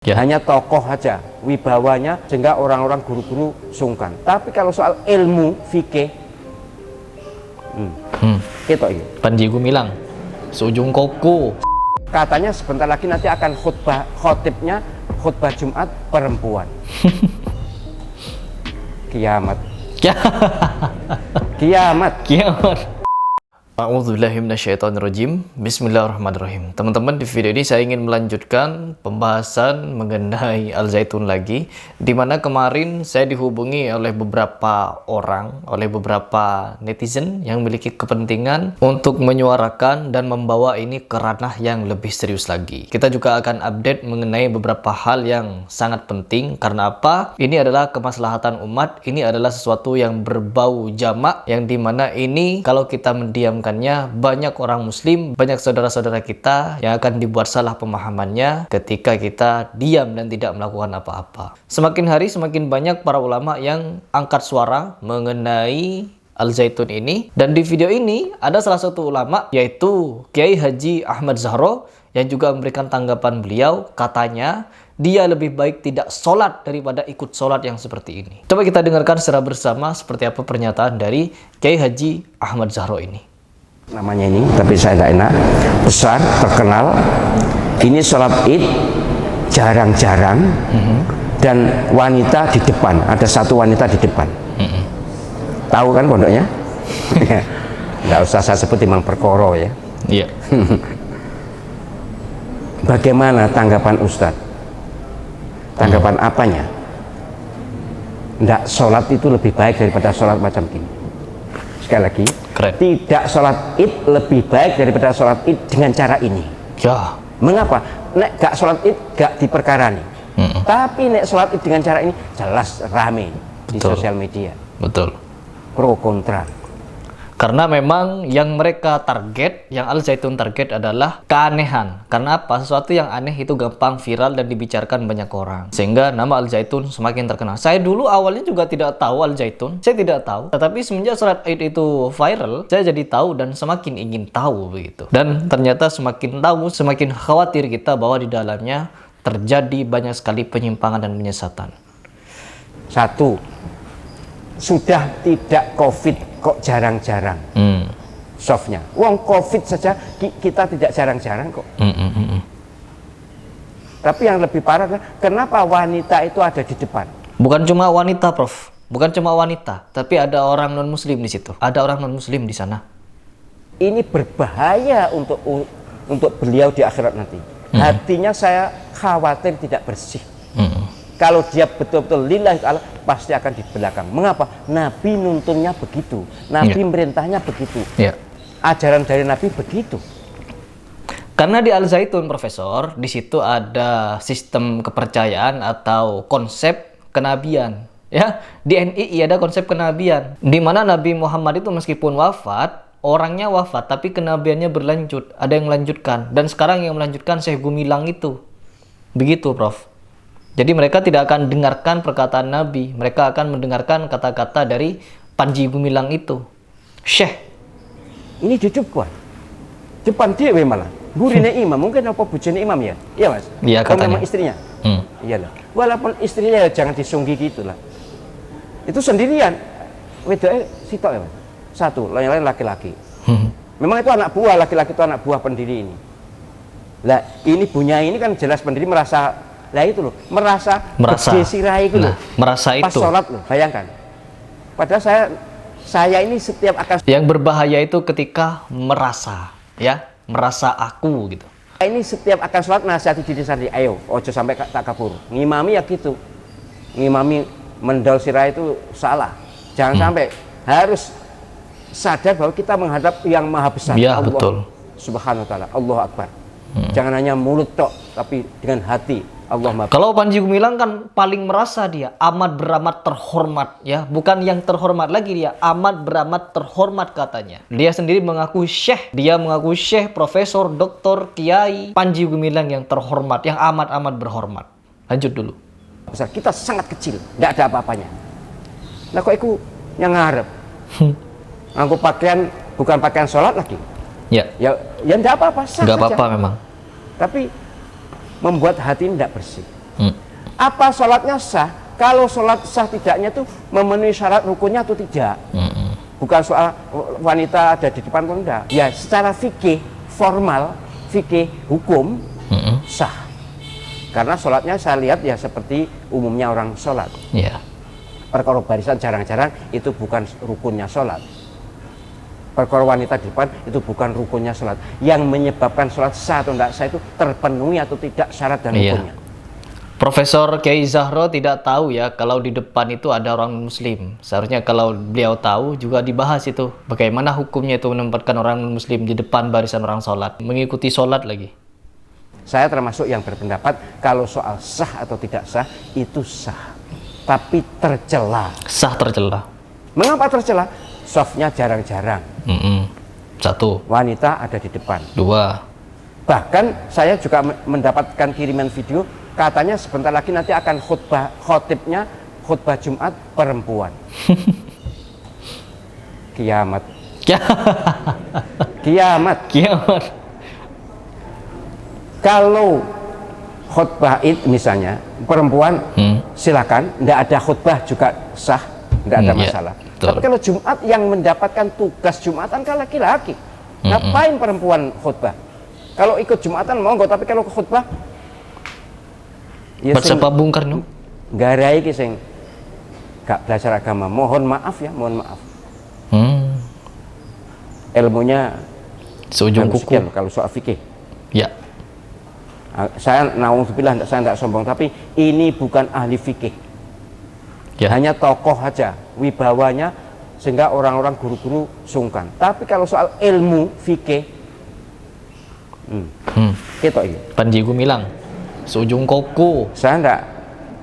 Ya. Hanya tokoh aja wibawanya sehingga orang-orang guru-guru sungkan. Tapi kalau soal ilmu fikih, ketok iki. Panji Gumilang, seujung koko. Katanya sebentar lagi nanti akan khotibnya khutbah Jumat perempuan. Kiamat. Kiamat. Kiamat. A'udzubillahi minasyaitonirrajim. Bismillahirrahmanirrahim. Teman-teman, di video ini saya ingin melanjutkan pembahasan mengenai Al-Zaitun lagi, dimana kemarin saya dihubungi oleh beberapa orang, oleh beberapa netizen yang memiliki kepentingan untuk menyuarakan dan membawa ini ke ranah yang lebih serius lagi. Kita juga akan update mengenai beberapa hal yang sangat penting. Karena apa? Ini adalah kemaslahatan umat, ini adalah sesuatu yang berbau jamak, yang dimana ini kalau kita mendiamkan banyak orang muslim, banyak saudara-saudara kita yang akan dibuat salah pemahamannya ketika kita diam dan tidak melakukan apa-apa. Semakin hari semakin banyak para ulama yang angkat suara mengenai Al-Zaitun ini, dan di video ini ada salah satu ulama yaitu Kiai Haji Ahmad Zahro yang juga memberikan tanggapan beliau. Katanya dia lebih baik tidak sholat daripada ikut sholat yang seperti ini. Coba kita dengarkan secara bersama seperti apa pernyataan dari Kiai Haji Ahmad Zahro ini. Namanya ini, tapi saya tidak enak. Besar, terkenal. Ini sholat id jarang-jarang, dan wanita di depan. Ada satu wanita di depan. Tahu kan pondoknya? Nggak usah saya sebut Imam Perkoro ya. Iya. Bagaimana tanggapan Ustadz? Tanggapan apanya? Nggak, sholat itu lebih baik daripada sholat macam ini. Sekali lagi, keren. Tidak sholat id lebih baik daripada sholat id dengan cara ini. Ya. Mengapa? Nek gak sholat id gak diperkarani. Tapi nek sholat id dengan cara ini jelas rame. Betul. Di sosial media. Betul. Pro kontra. Karena memang yang mereka target, yang Al-Zaitun target adalah keanehan. Karena apa? Sesuatu yang aneh itu gampang viral dan dibicarakan banyak orang. Sehingga nama Al-Zaitun semakin terkenal. Saya dulu awalnya juga tidak tahu Al-Zaitun. Saya tidak tahu. Tetapi semenjak sholat id itu viral, saya jadi tahu dan semakin ingin tahu begitu. Dan ternyata semakin tahu, semakin khawatir kita bahwa di dalamnya terjadi banyak sekali penyimpangan dan penyesatan. Satu, sudah tidak COVID kok jarang-jarang softnya. Wong COVID saja kita tidak jarang-jarang kok. Tapi yang lebih parah adalah kenapa wanita itu ada di depan? Bukan cuma wanita, Prof. Bukan cuma wanita, tapi ada orang non-muslim di situ. Ada orang non-muslim di sana. Ini berbahaya untuk beliau di akhirat nanti. Hatinya saya khawatir tidak bersih. Kalau dia betul-betul lillahi ta'ala, pasti akan di belakang. Mengapa? Nabi nuntunnya begitu. Nabi merintahnya begitu. Ajaran dari Nabi begitu. Karena di Al-Zaitun, Profesor, di situ ada sistem kepercayaan atau konsep kenabian. Ya, di NII ada konsep kenabian. Di mana Nabi Muhammad itu meskipun wafat, orangnya wafat, tapi kenabiannya berlanjut. Ada yang melanjutkan. Dan sekarang yang melanjutkan Syekh Gumilang itu. Begitu, Prof. Jadi mereka tidak akan dengarkan perkataan Nabi, mereka akan mendengarkan kata-kata dari Panji Gumilang itu. Syekh, ini di depan dia malah. Gurine imam, mungkin apa bujane imam ya? Iya mas? Iya katanya. Memang istrinya? Iyalah. Walaupun istrinya ya jangan disunggi gitulah. Itu sendirian. Wedoknya sitok ya mas? Satu, yang lain laki-laki. Memang itu anak buah, laki-laki itu anak buah pendiri ini. Lah ini punya ini kan jelas pendiri merasa. Lah itu loh, merasa sirai itu loh. Merasa pas itu. Pas sholat loh, bayangkan. Padahal saya ini setiap akan. Yang berbahaya itu ketika merasa, ya, merasa aku gitu. Ini setiap akan sholat nasihati diri sendiri. Ayo, ojo sampai tak kabur. Ngimami ya gitu. Ngimami mendol sirai itu salah. Jangan sampai, harus sadar bahwa kita menghadap yang maha besar. Ya, Allah, betul. Subhanahu wa ta'ala, Allahu Akbar. Jangan hanya mulut tok, tapi dengan hati. Kalau Panji Gumilang kan paling merasa dia amat beramat terhormat, ya, bukan yang terhormat lagi, dia amat beramat terhormat katanya. Dia sendiri mengaku syekh, profesor, doktor, kiai. Panji Gumilang yang terhormat, yang amat-amat berhormat. Lanjut dulu. Besar, kita sangat kecil, tidak ada apa-apanya. Nah kok aku yang ngarep? Aku pakaian bukan pakaian sholat lagi. Ya tidak apa-apa, sah saja. Nggak apa-apa memang. Tapi membuat hati ini tidak bersih. Apa sholatnya sah? Kalau sholat sah tidaknya itu memenuhi syarat rukunnya atau tidak. Bukan soal wanita ada di depan atau enggak. Ya secara fikih, formal, fikih, hukum, sah. Karena sholatnya saya lihat ya seperti umumnya orang sholat. Perkara barisan jarang-jarang itu bukan rukunnya sholat. Perkara wanita di depan itu bukan rukunnya sholat. Yang menyebabkan sholat sah atau tidak sah itu terpenuhi atau tidak syarat dan rukunnya. Profesor Kiai Zahro tidak tahu ya kalau di depan itu ada orang muslim. Seharusnya kalau beliau tahu juga dibahas itu. Bagaimana hukumnya itu menempatkan orang muslim di depan barisan orang sholat. Mengikuti sholat lagi. Saya termasuk yang berpendapat kalau soal sah atau tidak sah itu sah. Tapi tercela. Sah tercela. Mengapa tercela? Softnya jarang-jarang. Satu. Wanita ada di depan. Dua. Bahkan saya juga mendapatkan kiriman video. Katanya sebentar lagi nanti akan khotibnya khutbah Jumat perempuan. Kiamat. Kiamat. Kiamat. Kalau khutbah Id misalnya perempuan silakan, tidak ada khutbah juga sah, tidak ada masalah. Tapi kalau Jumat yang mendapatkan tugas Jumatan kan laki-laki. Ngapain perempuan khutbah? Kalau ikut Jumatan monggo, tapi kalau khutbah ya Baca Bung Karno. Garai ki sing gak belajar agama. Mohon maaf ya, mohon maaf. Ilmunya seujung kuku kalau soal fikih. Ya. Saya naudzubillah, saya tidak sombong, tapi ini bukan ahli fikih. Hanya tokoh aja, wibawanya sehingga orang-orang guru-guru sungkan. Tapi kalau soal ilmu fikih, kita ini. Panji Gumilang. Seujung kuku. Saya enggak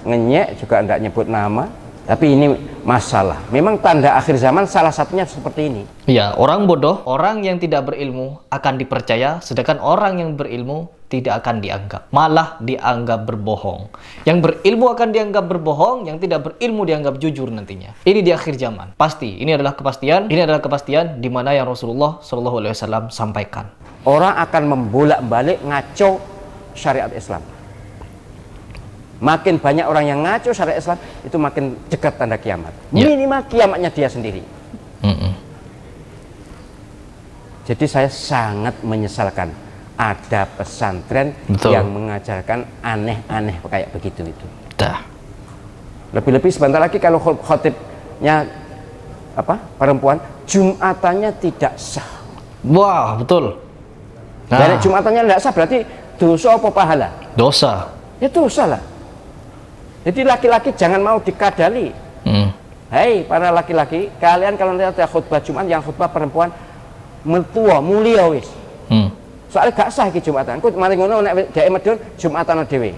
ngenyek juga enggak nyebut nama, tapi ini masalah. Memang tanda akhir zaman salah satunya seperti ini. Ya, orang bodoh, orang yang tidak berilmu akan dipercaya, sedangkan orang yang berilmu tidak akan dianggap, malah dianggap berbohong. Yang berilmu akan dianggap berbohong, yang tidak berilmu dianggap jujur nantinya. Ini di akhir zaman. Pasti, ini adalah kepastian di mana yang Rasulullah SAW sampaikan. Orang akan membolak-balik ngaco syariat Islam. Makin banyak orang yang ngaco syariat Islam, itu makin dekat tanda kiamat. Minimal kiamatnya dia sendiri. Jadi saya sangat menyesalkan ada pesantren yang mengajarkan aneh-aneh kayak begitu itu. Lebih-lebih sebentar lagi kalau khotibnya perempuan, Jumatannya tidak sah. Wah, betul. Dari Jumatannya tidak sah berarti dosa apa pahala? Dosa. Ya dosa lah. Jadi laki-laki jangan mau dikadali. Hei para laki-laki, kalian kalau lihat ada khutbah Jumat yang khutbah perempuan mertua mulia wis. Soalnya gak sah iki Jumatan. Kok mari ngono nek dhek medhun Jumatan dhewe.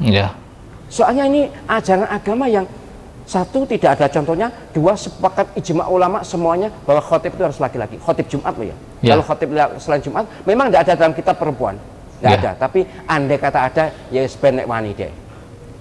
Iya. Soalnya ini ajaran agama yang satu tidak ada contohnya, dua sepakat ijma ulama semuanya bahwa khotib itu harus laki-laki. Khotib Jumat loh ya. Kalau khotib selain Jumat memang tidak ada dalam kitab perempuan. Tidak ada, tapi andai kata ada ya sebenek wani deh.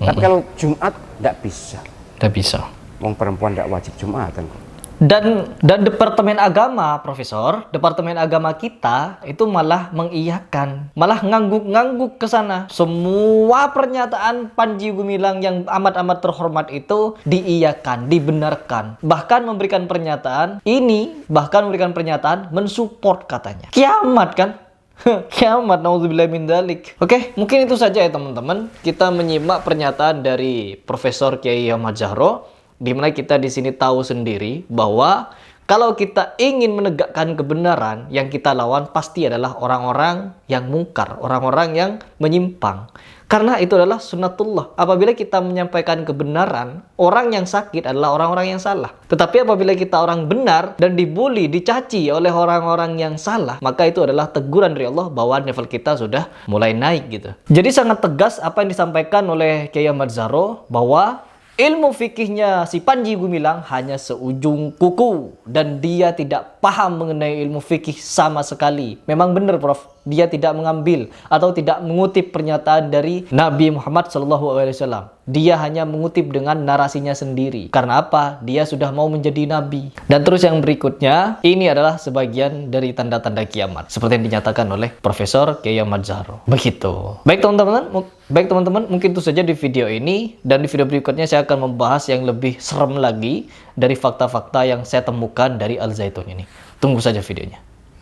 Tapi kalau Jumat tidak bisa. Tidak bisa. Wong perempuan tidak wajib Jumatan. Dan Departemen Agama, Profesor, Departemen Agama kita itu malah mengiyakan, malah ngangguk-ngangguk ke sana. Semua pernyataan Panji Gumilang yang amat-amat terhormat itu diiyakan, dibenarkan. Bahkan memberikan pernyataan mensupport katanya. Kiamat kan? Kiamat, naudzubillah min dzalik. Oke, mungkin itu saja ya teman-teman. Kita menyimak pernyataan dari Profesor Kiai Ahmad Zahro, di mana kita di sini tahu sendiri bahwa kalau kita ingin menegakkan kebenaran, yang kita lawan pasti adalah orang-orang yang mungkar, orang-orang yang menyimpang. Karena itu adalah sunnatullah. Apabila kita menyampaikan kebenaran, orang yang sakit adalah orang-orang yang salah. Tetapi apabila kita orang benar dan dibully, dicaci oleh orang-orang yang salah, maka itu adalah teguran dari Allah bahwa level kita sudah mulai naik gitu. Jadi sangat tegas apa yang disampaikan oleh Kiai Ahmad Zahro bahwa ilmu fikihnya si Panji Gumilang hanya seujung kuku dan dia tidak paham mengenai ilmu fikih sama sekali. Memang benar, Prof. dia tidak mengambil atau tidak mengutip pernyataan dari Nabi Muhammad SAW. Dia hanya mengutip dengan narasinya sendiri. Karena apa? Dia sudah mau menjadi nabi. Dan terus yang berikutnya, ini adalah sebagian dari tanda-tanda kiamat, seperti yang dinyatakan oleh Profesor Kiai Ahmad Zahro. Begitu. Baik teman-teman, mungkin itu saja di video ini. Dan di video berikutnya saya akan membahas yang lebih serem lagi dari fakta-fakta yang saya temukan dari Al Zaitun ini. Tunggu saja videonya.